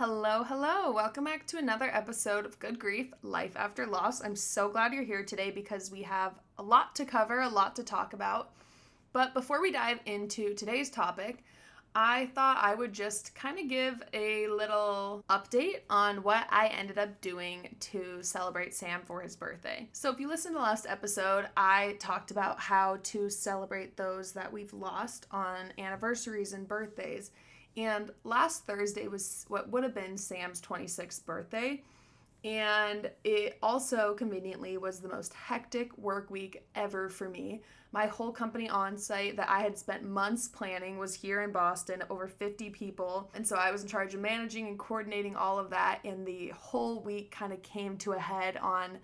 Hello, hello. Welcome back to another episode of Good Grief, Life After Loss. I'm so glad you're here today because we have a lot to cover, a lot to talk about. But before we dive into today's topic, I thought I would just kind of give a little update on what I ended up doing to celebrate Sam for his birthday. So if you listened to the last episode, I talked about how to celebrate those that we've lost on anniversaries and birthdays. And last Thursday was what would have been Sam's 26th birthday. And it also conveniently was the most hectic work week ever for me. My whole company on-site that I had spent months planning was here in Boston, over 50 people. And so I was in charge of managing and coordinating all of that. And the whole week kind of came to a head on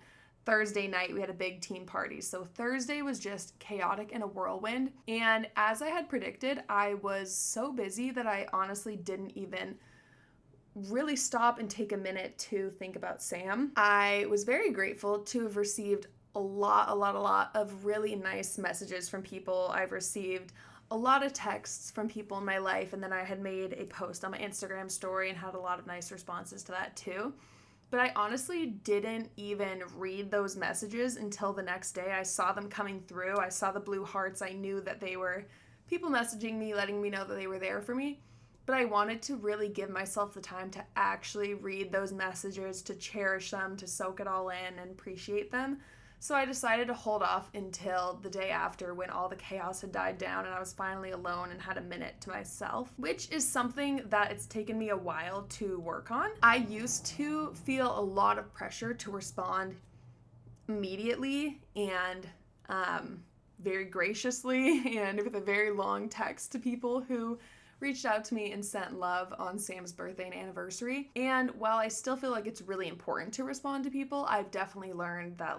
Thursday night. We had a big team party. So Thursday was just chaotic and a whirlwind. And as I had predicted, I was so busy that I honestly didn't even really stop and take a minute to think about Sam. I was very grateful to have received a lot of really nice messages from people. I've received a lot of texts from people in my life, and then I had made a post on my Instagram story and had a lot of nice responses to that too. But I honestly didn't even read those messages until the next day. I saw them coming through. I saw the blue hearts. I knew that they were people messaging me, letting me know that they were there for me. But I wanted to really give myself the time to actually read those messages, to cherish them, to soak it all in and appreciate them. So I decided to hold off until the day after when all the chaos had died down and I was finally alone and had a minute to myself, which is something that it's taken me a while to work on. I used to feel a lot of pressure to respond immediately and very graciously and with a very long text to people who reached out to me and sent love on Sam's birthday and anniversary. And while I still feel like it's really important to respond to people, I've definitely learned that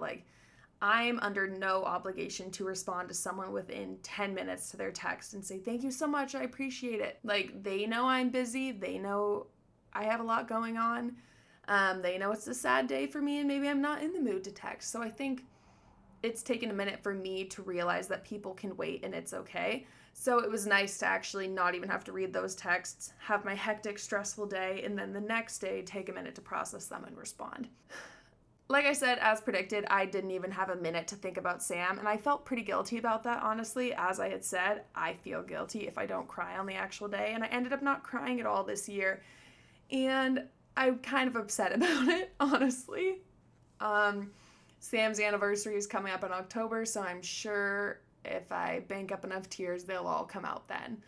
I'm under no obligation to respond to someone within 10 minutes to their text and say, thank you so much, I appreciate it. They know I'm busy, they know I have a lot going on, they know it's a sad day for me and maybe I'm not in the mood to text. So I think it's taken a minute for me to realize that people can wait and it's okay. So it was nice to actually not even have to read those texts, have my hectic, stressful day, and then the next day take a minute to process them and respond. Like I said, as predicted, I didn't even have a minute to think about Sam, and I felt pretty guilty about that, honestly. As I had said, I feel guilty if I don't cry on the actual day, and I ended up not crying at all this year, and I'm kind of upset about it, honestly. Sam's anniversary is coming up in October, so I'm sure if I bank up enough tears, they'll all come out then.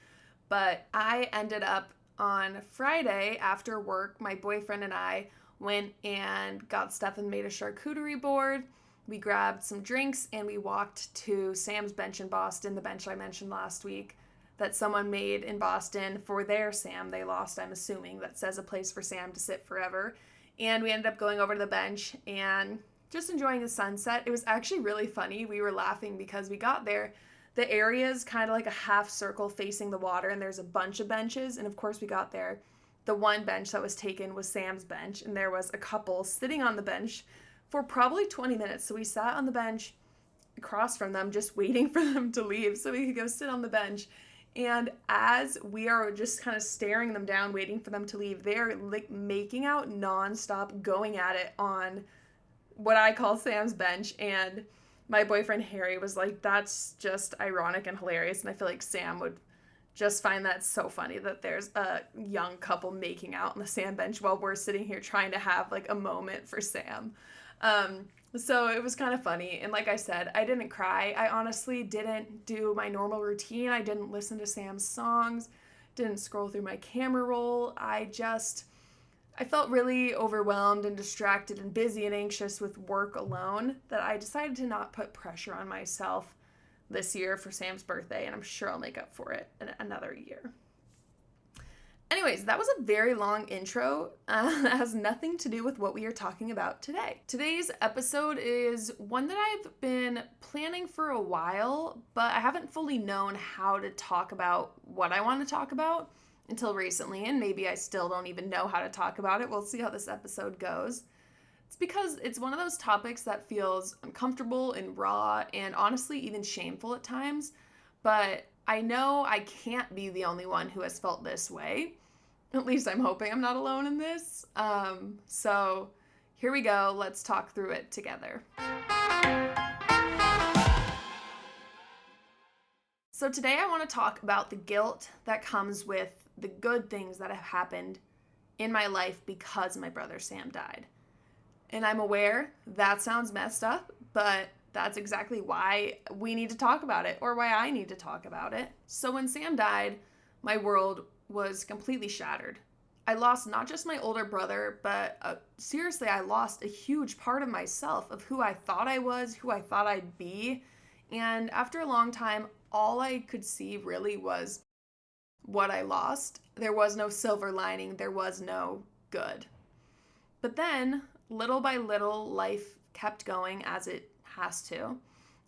But I ended up on Friday after work, my boyfriend and I went and got stuff and made a charcuterie board. We grabbed some drinks and we walked to Sam's bench in Boston, the bench I mentioned last week that someone made in Boston for their Sam they lost, I'm assuming, that says a place for Sam to sit forever. And we ended up going over to the bench and just enjoying the sunset. It was actually really funny. We were laughing because we got there. The area is kind of like a half circle facing the water and there's a bunch of benches. And of course we got there. The one bench that was taken was Sam's bench, and there was a couple sitting on the bench for probably 20 minutes. So we sat on the bench across from them, just waiting for them to leave so we could go sit on the bench. And as we are just kind of staring them down, waiting for them to leave, they're making out nonstop, going at it on what I call Sam's bench. And my boyfriend Harry was like, that's just ironic and hilarious. And I feel like Sam would just find that so funny that there's a young couple making out on the Sam bench while we're sitting here trying to have a moment for Sam. So it was kind of funny. And like I said, I didn't cry. I honestly didn't do my normal routine. I didn't listen to Sam's songs, didn't scroll through my camera roll. I felt really overwhelmed and distracted and busy and anxious with work alone that I decided to not put pressure on myself this year for Sam's birthday, and I'm sure I'll make up for it in another year. Anyways, that was a very long intro that has nothing to do with what we are talking about today. Today's episode is one that I've been planning for a while, but I haven't fully known how to talk about what I want to talk about until recently, and maybe I still don't even know how to talk about it. We'll see how this episode goes. It's because it's one of those topics that feels uncomfortable and raw and honestly even shameful at times, but I know I can't be the only one who has felt this way. At least I'm hoping I'm not alone in this. So here we go. Let's talk through it together. So today I want to talk about the guilt that comes with the good things that have happened in my life because my brother Sam died. And I'm aware that sounds messed up, but that's exactly why we need to talk about it, or why I need to talk about it. So when Sam died, my world was completely shattered. I lost not just my older brother, but seriously, I lost a huge part of myself, of who I thought I was, who I thought I'd be. And after a long time, all I could see really was what I lost. There was no silver lining. There was no good. But then, little by little, life kept going as it has to.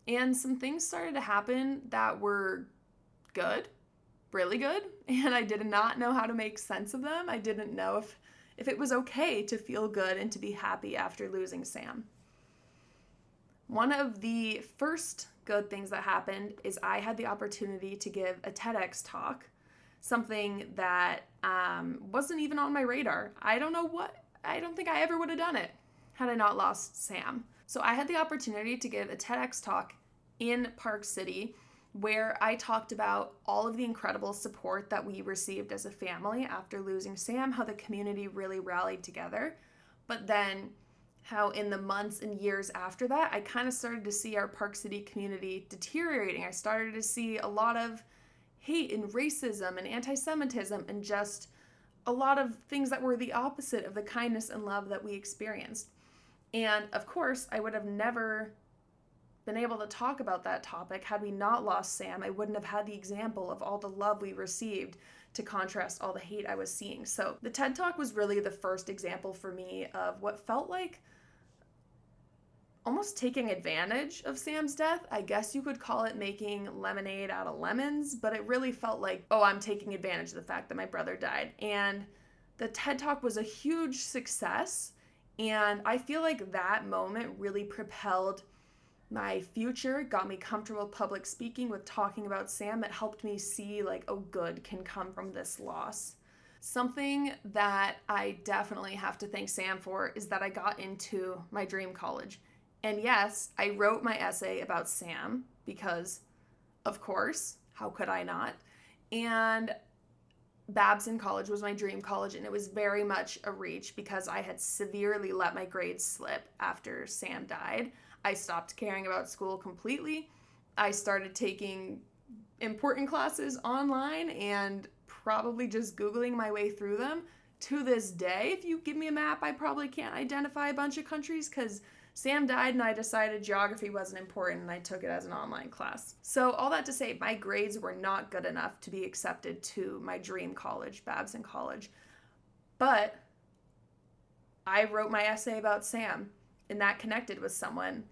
And some things started to happen that were good, really good. And I did not know how to make sense of them. I didn't know if it was okay to feel good and to be happy after losing Sam. One of the first good things that happened is I had the opportunity to give a TEDx talk, something that wasn't even on my radar. I don't think I ever would have done it had I not lost Sam. So I had the opportunity to give a TEDx talk in Park City where I talked about all of the incredible support that we received as a family after losing Sam, how the community really rallied together, but then how in the months and years after that, I kind of started to see our Park City community deteriorating. I started to see a lot of hate and racism and anti-Semitism and just a lot of things that were the opposite of the kindness and love that we experienced. And of course, I would have never been able to talk about that topic had we not lost Sam. I wouldn't have had the example of all the love we received to contrast all the hate I was seeing. So the TED Talk was really the first example for me of what felt like almost taking advantage of Sam's death. I guess you could call it making lemonade out of lemons, but it really felt like, oh, I'm taking advantage of the fact that my brother died. And the TED Talk was a huge success. And I feel like that moment really propelled my future, got me comfortable public speaking with talking about Sam. It helped me see like, oh, good can come from this loss. Something that I definitely have to thank Sam for is that I got into my dream college. And yes, I wrote my essay about Sam because, of course, how could I not? And Babson College was my dream college, and it was very much a reach because I had severely let my grades slip after Sam died. I stopped caring about school completely. I started taking important classes online and probably just Googling my way through them. To this day, if you give me a map, I probably can't identify a bunch of countries because Sam died and I decided geography wasn't important and I took it as an online class. So all that to say, my grades were not good enough to be accepted to my dream college, Babson College. But I wrote my essay about Sam and that connected with someone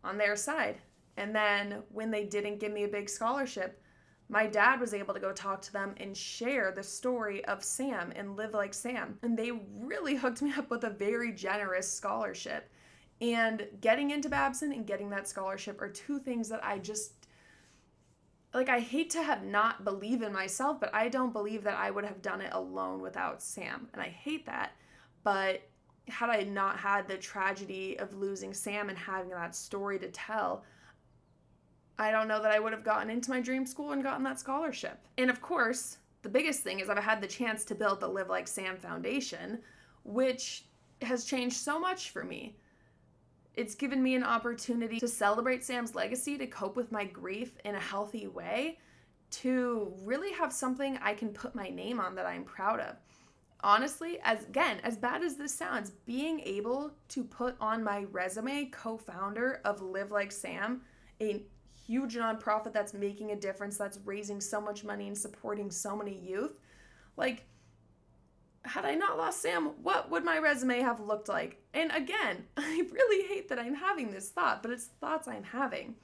on their side. And then when they didn't give me a big scholarship, my dad was able to go talk to them and share the story of Sam and Live Like Sam. And they really hooked me up with a very generous scholarship. And getting into Babson and getting that scholarship are two things that I just, like, I hate to have not believe in myself, but I don't believe that I would have done it alone without Sam. And I hate that. But had I not had the tragedy of losing Sam and having that story to tell, I don't know that I would have gotten into my dream school and gotten that scholarship. And of course, the biggest thing is I've had the chance to build the Live Like Sam Foundation, which has changed so much for me. It's given me an opportunity to celebrate Sam's legacy, to cope with my grief in a healthy way, to really have something I can put my name on that I'm proud of. Honestly, as bad as this sounds, being able to put on my resume co-founder of Live Like Sam, a huge nonprofit that's making a difference, that's raising so much money and supporting so many youth, like, had I not lost Sam, what would my resume have looked like? And again, I really hate that I'm having this thought, but it's thoughts I'm having.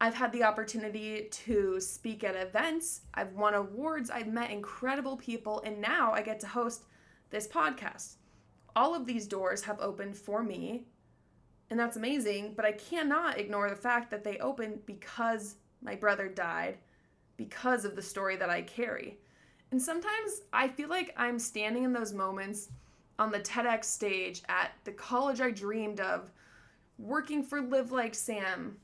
I've had the opportunity to speak at events. I've won awards. I've met incredible people. And now I get to host this podcast. All of these doors have opened for me. And that's amazing. But I cannot ignore the fact that they opened because my brother died, because of the story that I carry. And sometimes I feel like I'm standing in those moments on the TEDx stage at the college I dreamed of, working for Live Like Sam.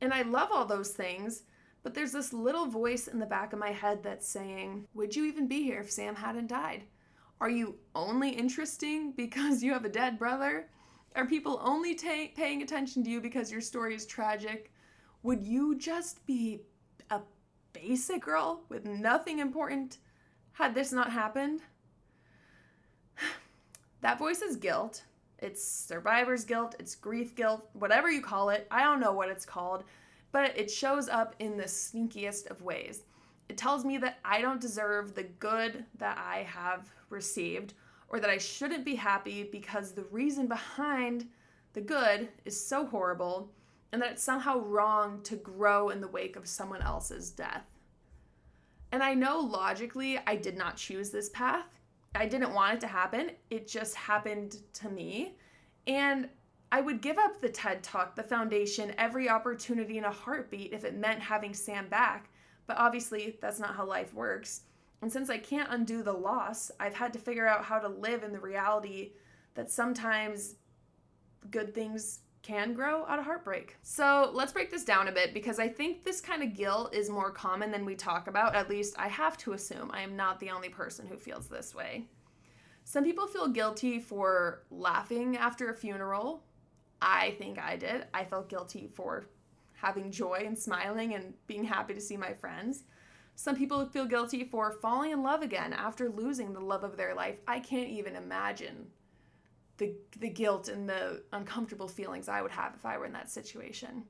And I love all those things, but there's this little voice in the back of my head that's saying, would you even be here if Sam hadn't died? Are you only interesting because you have a dead brother? Are people only paying attention to you because your story is tragic? Would you just be a basic girl with nothing important had this not happened? That voice is guilt. It's survivor's guilt, it's grief guilt, whatever you call it. I don't know what it's called, but it shows up in the sneakiest of ways. It tells me that I don't deserve the good that I have received, or that I shouldn't be happy because the reason behind the good is so horrible, and that it's somehow wrong to grow in the wake of someone else's death. And I know logically I did not choose this path. I didn't want it to happen. It just happened to me. And I would give up the TED Talk, the foundation, every opportunity in a heartbeat if it meant having Sam back. But obviously, that's not how life works. And since I can't undo the loss, I've had to figure out how to live in the reality that sometimes good things can grow out of heartbreak. So let's break this down a bit, because I think this kind of guilt is more common than we talk about. At least I have to assume I am not the only person who feels this way. Some people feel guilty for laughing after a funeral. I think I did. I felt guilty for having joy and smiling and being happy to see my friends. Some people feel guilty for falling in love again after losing the love of their life. I can't even imagine the guilt and the uncomfortable feelings I would have if I were in that situation.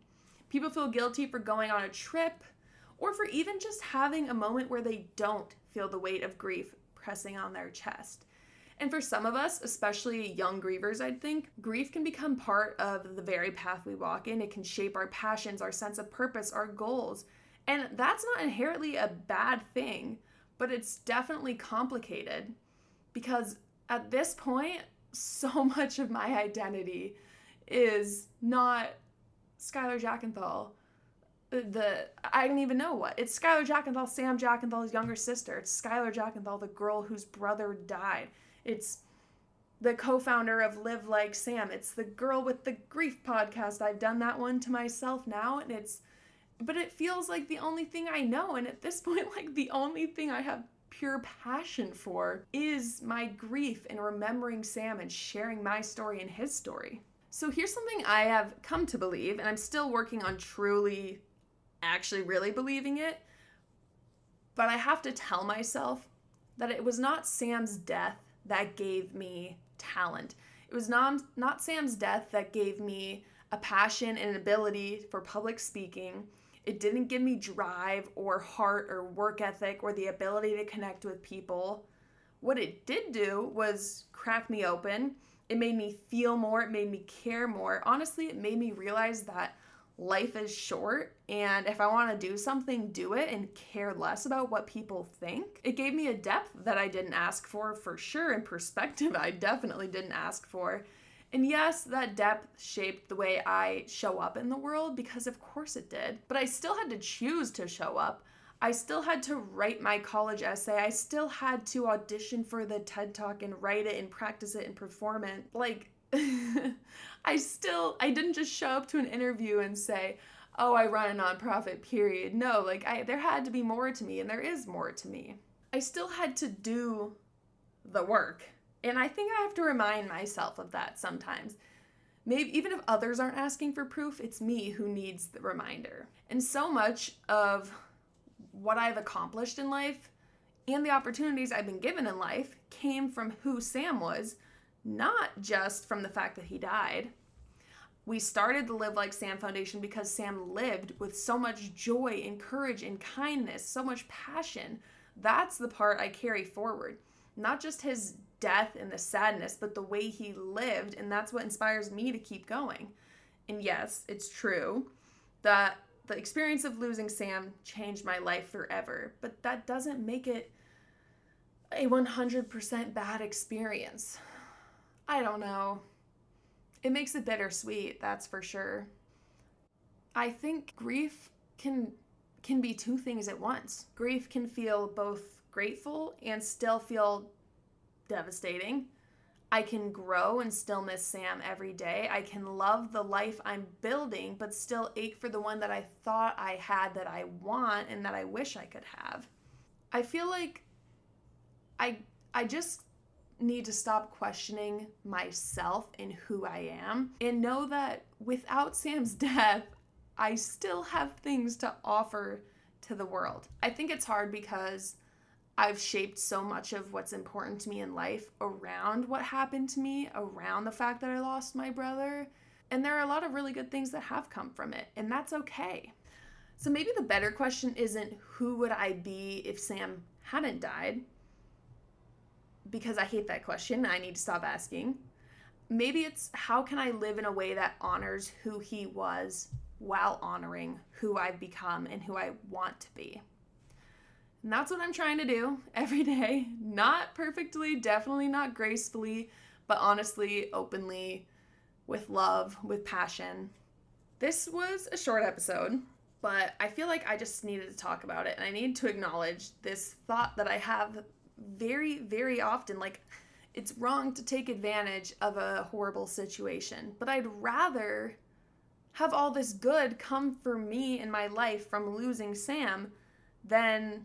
People feel guilty for going on a trip, or for even just having a moment where they don't feel the weight of grief pressing on their chest. And for some of us, especially young grievers, I think, grief can become part of the very path we walk in. It can shape our passions, our sense of purpose, our goals. And that's not inherently a bad thing, but it's definitely complicated, because at this point, so much of my identity is not Skylar Jackenthal. I don't even know what. It's Skylar Jackenthal, Sam Jackenthal's younger sister. It's Skylar Jackenthal, the girl whose brother died. It's the co-founder of Live Like Sam. It's the girl with the grief podcast. I've done that one to myself now, but it feels like the only thing I know. And at this point, like, the only thing I have pure passion for is my grief and remembering Sam and sharing my story and his story. So here's something I have come to believe, and I'm still working on truly actually really believing it, but I have to tell myself that it was not Sam's death that gave me talent. It was not Sam's death that gave me a passion and an ability for public speaking. It didn't give me drive or heart or work ethic or the ability to connect with people. What it did do was crack me open. It made me feel more. It made me care more. Honestly, it made me realize that life is short, and if I want to do something, do it and care less about what people think. It gave me a depth that I didn't ask for sure, and perspective I definitely didn't ask for. And yes, that depth shaped the way I show up in the world, because of course it did. But I still had to choose to show up. I still had to write my college essay. I still had to audition for the TED Talk and write it and practice it and perform it. Like, I didn't just show up to an interview and say, oh, I run a nonprofit, period. No, there had to be more to me, and there is more to me. I still had to do the work. And I think I have to remind myself of that sometimes. Maybe even if others aren't asking for proof, it's me who needs the reminder. And so much of what I've accomplished in life and the opportunities I've been given in life came from who Sam was, not just from the fact that he died. We started the Live Like Sam Foundation because Sam lived with so much joy and courage and kindness, so much passion. That's the part I carry forward. Not just his death and the sadness, but the way he lived, and that's what inspires me to keep going. And yes, it's true that the experience of losing Sam changed my life forever, but that doesn't make it a 100% bad experience. I don't know. It makes it bittersweet, that's for sure. I think grief can be two things at once. Grief can feel both grateful and still feel devastating. I can grow and still miss Sam every day. I can love the life I'm building, but still ache for the one that I thought I had, that I want, and that I wish I could have. I feel like I just need to stop questioning myself and who I am, and know that without Sam's death, I still have things to offer to the world. I think it's hard because I've shaped so much of what's important to me in life around what happened to me, around the fact that I lost my brother. And there are a lot of really good things that have come from it, and that's okay. So maybe the better question isn't who would I be if Sam hadn't died, because I hate that question. I need to stop asking. Maybe it's how can I live in a way that honors who he was while honoring who I've become and who I want to be. And that's what I'm trying to do every day. Not perfectly, definitely not gracefully, but honestly, openly, with love, with passion. This was a short episode, but I feel like I just needed to talk about it, and I need to acknowledge this thought that I have very, very often. Like, it's wrong to take advantage of a horrible situation, but I'd rather have all this good come for me in my life from losing Sam than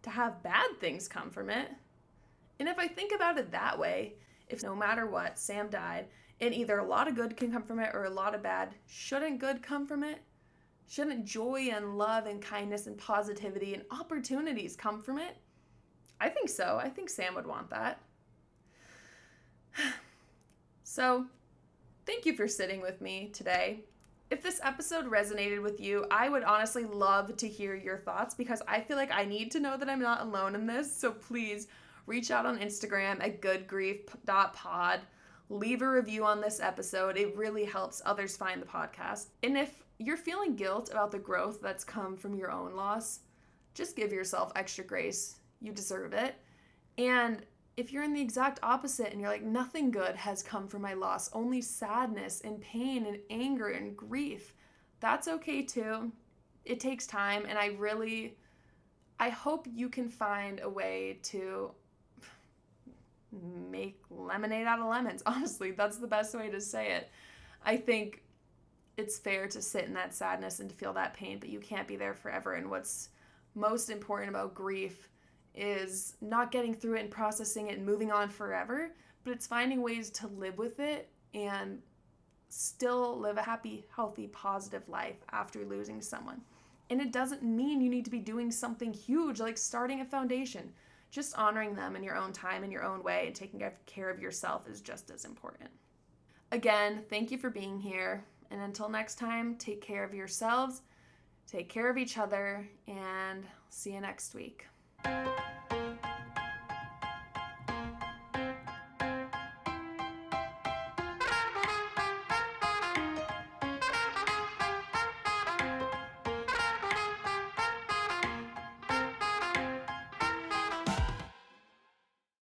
to have bad things come from it. And if I think about it that way, if no matter what, Sam died, and either a lot of good can come from it or a lot of bad, shouldn't good come from it? Shouldn't joy and love and kindness and positivity and opportunities come from it? I think so. I think Sam would want that. So, thank you for sitting with me today. If this episode resonated with you, I would honestly love to hear your thoughts, because I feel like I need to know that I'm not alone in this. So please reach out on Instagram at goodgrief.pod. Leave a review on this episode. It really helps others find the podcast. And if you're feeling guilt about the growth that's come from your own loss, just give yourself extra grace. You deserve it. And if you're in the exact opposite and you're like, nothing good has come from my loss, only sadness and pain and anger and grief, that's okay too. It takes time, and I hope you can find a way to make lemonade out of lemons. Honestly, that's the best way to say it. I think it's fair to sit in that sadness and to feel that pain, but you can't be there forever. And what's most important about grief is not getting through it and processing it and moving on forever, but it's finding ways to live with it and still live a happy, healthy, positive life after losing someone. And it doesn't mean you need to be doing something huge like starting a foundation. Just honoring them in your own time, in your own way, and taking care of yourself is just as important. Again, thank you for being here. And until next time, take care of yourselves, take care of each other, and see you next week.